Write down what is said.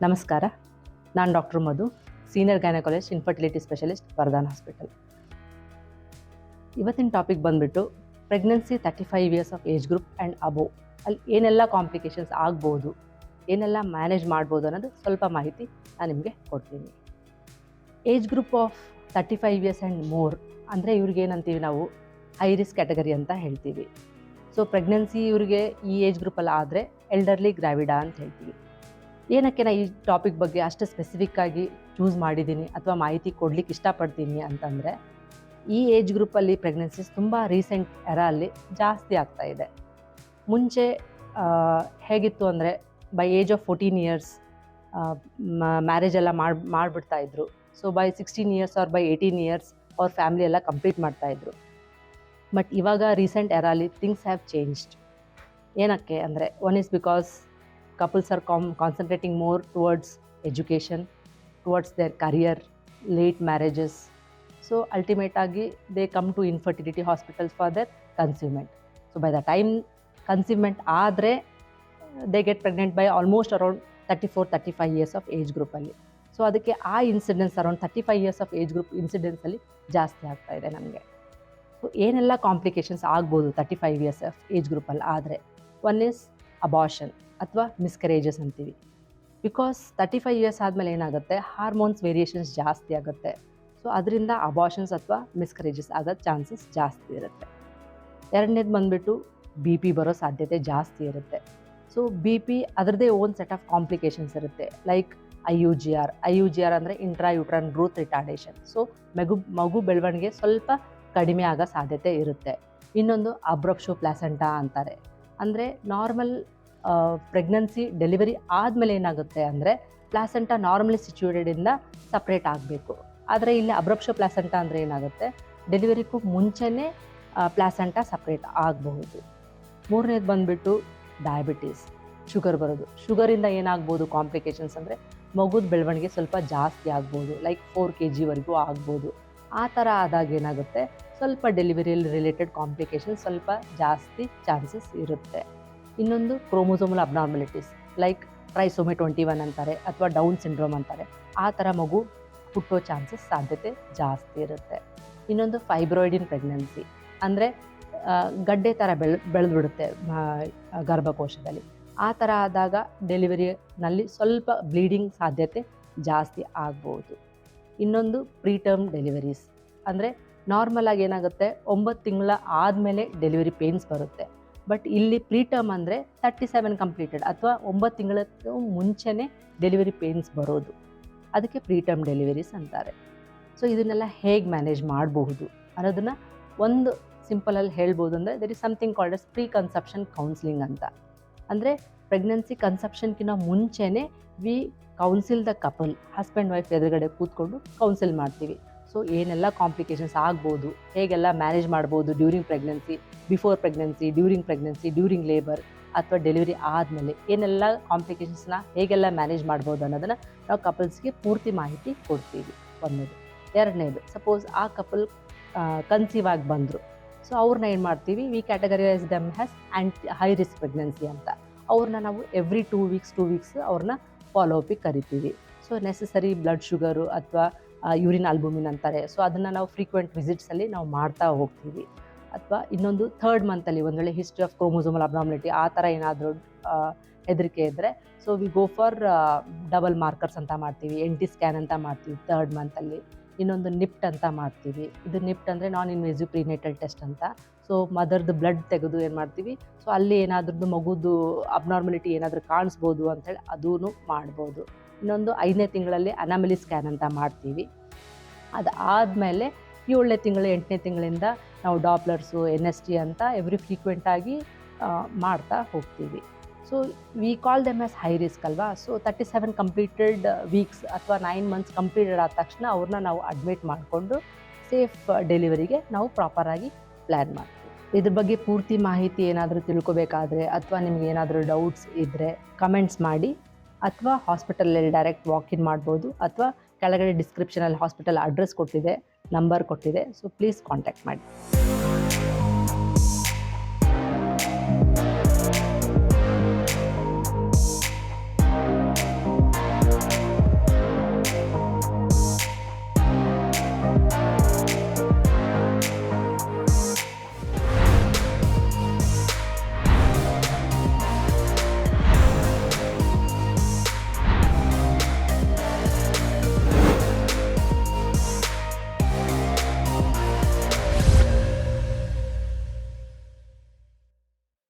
ನಮಸ್ಕಾರ, ನಾನು ಡಾಕ್ಟರ್ ಮಧು, senior gynaecologist, infertility specialist, ವರದಾನ್ hospital. ಇವತ್ತಿನ ಟಾಪಿಕ್ ಬಂದುಬಿಟ್ಟು pregnancy 35 years of age group and above ಅಲ್ಲಿ ಏನೆಲ್ಲ ಕಾಂಪ್ಲಿಕೇಶನ್ಸ್ ಆಗ್ಬೋದು, ಏನೆಲ್ಲ ಮ್ಯಾನೇಜ್ ಮಾಡ್ಬೋದು ಅನ್ನೋದು ಸ್ವಲ್ಪ ಮಾಹಿತಿ ನಾನು ನಿಮಗೆ ಕೊಡ್ತೀನಿ. Age group of 35 years and more ಅಂದರೆ ಇವ್ರಿಗೆ ಏನಂತೀವಿ ನಾವು ಹೈ ರಿಸ್ಕ್ ಕ್ಯಾಟಗರಿ ಅಂತ ಹೇಳ್ತೀವಿ. ಸೊ ಪ್ರೆಗ್ನೆನ್ಸಿ ಇವ್ರಿಗೆ ಈ ಏಜ್ ಗ್ರೂಪಲ್ಲಿ ಆದರೆ ಎಲ್ಡರ್ಲಿ ಗ್ರಾವಿಡಾ ಅಂತ ಹೇಳ್ತೀವಿ. ಏನಕ್ಕೆ ನಾನು ಈ ಟಾಪಿಕ್ ಬಗ್ಗೆ ಅಷ್ಟು ಸ್ಪೆಸಿಫಿಕ್ಕಾಗಿ ಚೂಸ್ ಮಾಡಿದ್ದೀನಿ ಅಥವಾ ಮಾಹಿತಿ ಕೊಡಲಿಕ್ಕೆ ಇಷ್ಟಪಡ್ತೀನಿ ಅಂತಂದರೆ, ಈ ಏಜ್ ಗ್ರೂಪಲ್ಲಿ ಪ್ರೆಗ್ನೆನ್ಸೀಸ್ ತುಂಬ ರೀಸೆಂಟ್ ಎರಲ್ಲಿ ಜಾಸ್ತಿ ಆಗ್ತಾ ಇದೆ. ಮುಂಚೆ ಹೇಗಿತ್ತು ಅಂದರೆ by age of 14 years marriage ಎಲ್ಲ ಮಾಡಿಬಿಡ್ತಾಯಿದ್ರು. So by 16 years or by 18 years ಅವ್ರ ಫ್ಯಾಮಿಲಿ ಎಲ್ಲ ಕಂಪ್ಲೀಟ್ ಮಾಡ್ತಾಯಿದ್ರು. ಬಟ್ ಇವಾಗ recently things have changed. ಏನಕ್ಕೆ ಅಂದರೆ, one is because couples are concentrating more towards education, towards their career, late marriages. So ultimately they come to infertility hospitals for their conceivement. So by the time conceivement aadre they get pregnant by almost around 34-35 years of age group alli. So ಅದಕ್ಕೆ ಆ incidence around 35 years of age group ಇನ್ಸಿಡೆನ್ಸಲ್ಲಿ ಜಾಸ್ತಿ ಆಗ್ತಾ ಇದೆ ನಮಗೆ. So ಏನೆಲ್ಲ complications ಆಗ್ಬೋದು 35 years of age ಗ್ರೂಪಲ್ಲಿ ಆದರೆ, ಒನ್ ಈಸ್ ಅಬಾರ್ಷನ್ ಅಥವಾ ಮಿಸ್ಕರೇಜಸ್ ಅಂತೀವಿ. ಬಿಕಾಸ್ 35 ಇಯರ್ಸ್ ಆದಮೇಲೆ ಏನಾಗುತ್ತೆ, ಹಾರ್ಮೋನ್ಸ್ ವೇರಿಯೇಷನ್ಸ್ ಜಾಸ್ತಿ ಆಗುತ್ತೆ. ಸೊ ಅದರಿಂದ ಅಬಾರ್ಷನ್ಸ್ ಅಥವಾ ಮಿಸ್ಕರೇಜಸ್ ಆಗೋ ಚಾನ್ಸಸ್ ಜಾಸ್ತಿ ಇರುತ್ತೆ. ಎರಡನೇದು ಬಂದುಬಿಟ್ಟು BP ಬರೋ ಸಾಧ್ಯತೆ ಜಾಸ್ತಿ ಇರುತ್ತೆ. ಸೊ BP ಅದರದ್ದೇ ಓನ್ ಸೆಟ್ ಆಫ್ ಕಾಂಪ್ಲಿಕೇಶನ್ಸ್ ಇರುತ್ತೆ. ಲೈಕ್ IUGR ಅಂದರೆ ಇಂಟ್ರಾಯೂಟ್ರೈನ್ ಗ್ರೋತ್ ರಿಟಾರ್ಡೇಷನ್. ಸೊ ಮಗು ಬೆಳವಣಿಗೆ ಸ್ವಲ್ಪ ಕಡಿಮೆ ಆಗೋ ಸಾಧ್ಯತೆ ಇರುತ್ತೆ. ಇನ್ನೊಂದು ಅಬ್ರಪ್ಷೋ ಪ್ಲಾಸೆಂಟಾ ಅಂತಾರೆ. ಅಂದರೆ ನಾರ್ಮಲ್ ಪ್ರೆಗ್ನೆನ್ಸಿ ಡೆಲಿವರಿ ಆದಮೇಲೆ ಏನಾಗುತ್ತೆ ಅಂದರೆ ಪ್ಲಾಸೆಂಟಾ ನಾರ್ಮಲಿ ಸಿಚುವೇಟೆಡಿಂದ ಸಪ್ರೇಟ್ ಆಗಬೇಕು. ಆದರೆ ಇಲ್ಲಿ ಅಬ್ರಪ್ಷೋ ಪ್ಲಾಸೆಂಟಾ ಅಂದರೆ ಏನಾಗುತ್ತೆ, ಡೆಲಿವರಿಗೂ ಮುಂಚೆನೇ ಪ್ಲಾಸೆಂಟಾ ಸಪ್ರೇಟ್ ಆಗಬಹುದು. ಮೂರನೇದು ಬಂದುಬಿಟ್ಟು ಡಯಾಬಿಟೀಸ್, ಶುಗರ್ ಬರೋದು. ಶುಗರಿಂದ ಏನಾಗ್ಬೋದು ಕಾಂಪ್ಲಿಕೇಶನ್ಸ್ ಅಂದರೆ, ಮಗುದ ಬೆಳವಣಿಗೆ ಸ್ವಲ್ಪ ಜಾಸ್ತಿ ಆಗ್ಬೋದು, ಲೈಕ್ 4 kg ಆಗ್ಬೋದು. ಆ ಥರ ಆದಾಗ ಏನಾಗುತ್ತೆ, ಸ್ವಲ್ಪ ಡೆಲಿವರಿಯಲ್ಲಿ ರಿಲೇಟೆಡ್ ಕಾಂಪ್ಲಿಕೇಶನ್ಸ್ ಸ್ವಲ್ಪ ಜಾಸ್ತಿ ಚಾನ್ಸಸ್ ಇರುತ್ತೆ. ಇನ್ನೊಂದು ಕ್ರೋಮೋಸೋಮಲ್ ಅಬ್ನಾರ್ಮಲಿಟೀಸ್, ಲೈಕ್ ಟ್ರೈಸೋಮಿ 21 ಅಂತಾರೆ ಅಥವಾ ಡೌನ್ ಸಿಂಡ್ರೋಮ್ ಅಂತಾರೆ. ಆ ಥರ ಮಗು ಹುಟ್ಟೋ ಚಾನ್ಸಸ್ ಸಾಧ್ಯತೆ ಜಾಸ್ತಿ ಇರುತ್ತೆ. ಇನ್ನೊಂದು ಫೈಬ್ರಾಯ್ಡ್ ಇನ್ ಪ್ರೆಗ್ನೆನ್ಸಿ, ಅಂದರೆ ಗಡ್ಡೆ ಥರ ಬೆಳೆದ್ಬಿಡುತ್ತೆ ಗರ್ಭಕೋಶದಲ್ಲಿ. ಆ ಥರ ಆದಾಗ ಡೆಲಿವರಿನಲ್ಲಿ ಸ್ವಲ್ಪ ಬ್ಲೀಡಿಂಗ್ ಸಾಧ್ಯತೆ ಜಾಸ್ತಿ ಆಗ್ಬೋದು. ಇನ್ನೊಂದು ಪ್ರೀಟರ್ಮ್ ಡೆಲಿವರೀಸ್, ಅಂದರೆ ನಾರ್ಮಲಾಗಿ ಏನಾಗುತ್ತೆ 9 ತಿಂಗಳ ಆದಮೇಲೆ ಡೆಲಿವರಿ ಪೇನ್ಸ್ ಬರುತ್ತೆ. ಬಟ್ ಇಲ್ಲಿ ಪ್ರೀಟರ್ಮ್ ಅಂದರೆ 37 ಕಂಪ್ಲೀಟೆಡ್ ಅಥವಾ 9 ತಿಂಗಳಕ್ಕೂ ಮುಂಚೆನೇ ಡೆಲಿವರಿ ಪೇನ್ಸ್ ಬರೋದು. ಅದಕ್ಕೆ ಪ್ರೀಟರ್ಮ್ ಡೆಲಿವರೀಸ್ ಅಂತಾರೆ. ಸೊ ಇದನ್ನೆಲ್ಲ ಹೇಗೆ ಮ್ಯಾನೇಜ್ ಮಾಡಬಹುದು ಅನ್ನೋದನ್ನು ಒಂದು ಸಿಂಪಲಲ್ಲಿ ಹೇಳ್ಬೋದು. ಅಂದರೆ there is something called as pre conception counselling ಅಂತ. ಅಂದರೆ ಪ್ರೆಗ್ನೆನ್ಸಿ ಕನ್ಸೆಪ್ಷನ್ಗಿಂತ ಮುಂಚೆನೇ we counsel the couple, husband wife ಎದುರುಗಡೆ ಕೂತ್ಕೊಂಡು ಕೌನ್ಸಿಲ್ ಮಾಡ್ತೀವಿ. ಸೊ ಏನೆಲ್ಲ ಕಾಂಪ್ಲಿಕೇಶನ್ಸ್ ಆಗ್ಬೋದು, ಹೇಗೆಲ್ಲ ಮ್ಯಾನೇಜ್ ಮಾಡ್ಬೋದು during pregnancy, before pregnancy, during pregnancy, during labour ಅಥವಾ ಡೆಲಿವರಿ ಆದಮೇಲೆ ಏನೆಲ್ಲ ಕಾಂಪ್ಲಿಕೇಶನ್ಸ್ನ ಹೇಗೆಲ್ಲ ಮ್ಯಾನೇಜ್ ಮಾಡ್ಬೋದು ಅನ್ನೋದನ್ನು ನಾವು ಕಪಲ್ಸ್ಗೆ ಪೂರ್ತಿ ಮಾಹಿತಿ ಕೊಡ್ತೀವಿ. ಒಂದನೇದು. ಎರಡನೇದು, ಸಪೋಸ್ ಆ ಕಪಲ್ ಕನ್ಸೀವ್ ಆಗಿ ಬಂದರು. ಸೊ ಅವ್ರನ್ನ ಏನು ಮಾಡ್ತೀವಿ, we categorise them as high risk pregnancy ಅಂತ. ಅವ್ರನ್ನ ನಾವು ಎವ್ರಿ 2 ವೀಕ್ಸ್ ಅವ್ರನ್ನ ಫಾಲೋ ಅಪಿಗೆ ಕರಿತೀವಿ. ಸೊ ನೆಸೆಸರಿ ಬ್ಲಡ್ ಶುಗರು ಅಥವಾ ಯೂರಿನ್ ಆಲ್ಬುಮಿನ್ ಅಂತಾರೆ. ಸೊ ಅದನ್ನು ನಾವು ಫ್ರೀಕ್ವೆಂಟ್ ವಿಸಿಟ್ಸಲ್ಲಿ ನಾವು ಮಾಡ್ತಾ ಹೋಗ್ತೀವಿ. ಅಥವಾ ಇನ್ನೊಂದು 3rd ಮಂತಲ್ಲಿ ಒಂದು ವೇಳೆ ಹಿಸ್ಟ್ರಿ ಆಫ್ ಕ್ರೋಮೋಸೋಮಲ್ ಅಬ್ನಾರ್ಮಲಿಟಿ ಆ ಥರ ಏನಾದರೂ ಹೆದರಿಕೆ ಇದ್ದರೆ, so we go for double markers ಅಂತ ಮಾಡ್ತೀವಿ, NT ಸ್ಕ್ಯಾನ್ ಅಂತ ಮಾಡ್ತೀವಿ 3rd ಮಂತಲ್ಲಿ. ಇನ್ನೊಂದು ನಿಪ್ಟ್ ಅಂತ ಮಾಡ್ತೀವಿ. ಇದು ನಿಪ್ಟ್ ಅಂದರೆ ನಾನ್ ಇನ್ವೇಸಿವ್ ಪ್ರಿನೇಟಲ್ ಟೆಸ್ಟ್ ಅಂತ. ಸೊ ಮದರ್ದು ಬ್ಲಡ್ ತೆಗೆದು ಏನು ಮಾಡ್ತೀವಿ, ಸೊ ಅಲ್ಲಿ ಏನಾದ್ರದ್ದು ಮಗುದು ಅಬ್ನಾರ್ಮಲಿಟಿ ಏನಾದರೂ ಕಾಣಿಸ್ಬೋದು ಅಂಥೇಳಿ ಅದೂ ಮಾಡ್ಬೋದು. ಇನ್ನೊಂದು 5ನೇ ತಿಂಗಳಲ್ಲಿ ಅನಾಮಲಿ ಸ್ಕ್ಯಾನ್ ಅಂತ ಮಾಡ್ತೀವಿ. ಅದಾದಮೇಲೆ 7ನೇ ತಿಂಗಳು 8ನೇ ತಿಂಗಳಿಂದ ನಾವು ಡಾಪ್ಲರ್ಸು NST ಅಂತ ಎವ್ರಿ ಫ್ರೀಕ್ವೆಂಟಾಗಿ ಮಾಡ್ತಾ ಹೋಗ್ತೀವಿ. So we call them as high risk ಅಲ್ವಾ. ಸೊ 37 ಕಂಪ್ಲೀಟೆಡ್ ವೀಕ್ಸ್ ಅಥವಾ 9 ಮಂತ್ಸ್ ಕಂಪ್ಲೀಟೆಡ್ ಆದ ತಕ್ಷಣ ಅವ್ರನ್ನ ನಾವು ಅಡ್ಮಿಟ್ ಮಾಡಿಕೊಂಡು ಸೇಫ್ ಡೆಲಿವರಿಗೆ ನಾವು ಪ್ರಾಪರಾಗಿ ಪ್ಲ್ಯಾನ್ ಮಾಡ್ತೀವಿ. ಇದ್ರ ಬಗ್ಗೆ ಪೂರ್ತಿ ಮಾಹಿತಿ ಏನಾದರೂ ತಿಳ್ಕೊಬೇಕಾದ್ರೆ ಅಥವಾ ನಿಮ್ಗೆ ಏನಾದರೂ ಡೌಟ್ಸ್ ಇದ್ದರೆ ಕಮೆಂಟ್ಸ್ ಮಾಡಿ, ಅಥವಾ ಹಾಸ್ಪಿಟಲಲ್ಲಿ ಡೈರೆಕ್ಟ್ ವಾಕಿನ್ ಮಾಡ್ಬೋದು, ಅಥವಾ ಕೆಳಗಡೆ ಡಿಸ್ಕ್ರಿಪ್ಷನಲ್ಲಿ ಹಾಸ್ಪಿಟಲ್ ಅಡ್ರೆಸ್ ಕೊಟ್ಟಿದೆ, ನಂಬರ್ ಕೊಟ್ಟಿದೆ. ಸೊ ಪ್ಲೀಸ್ ಕಾಂಟ್ಯಾಕ್ಟ್ ಮಾಡಿ. ಧನ್ಯವಾದಗಳು.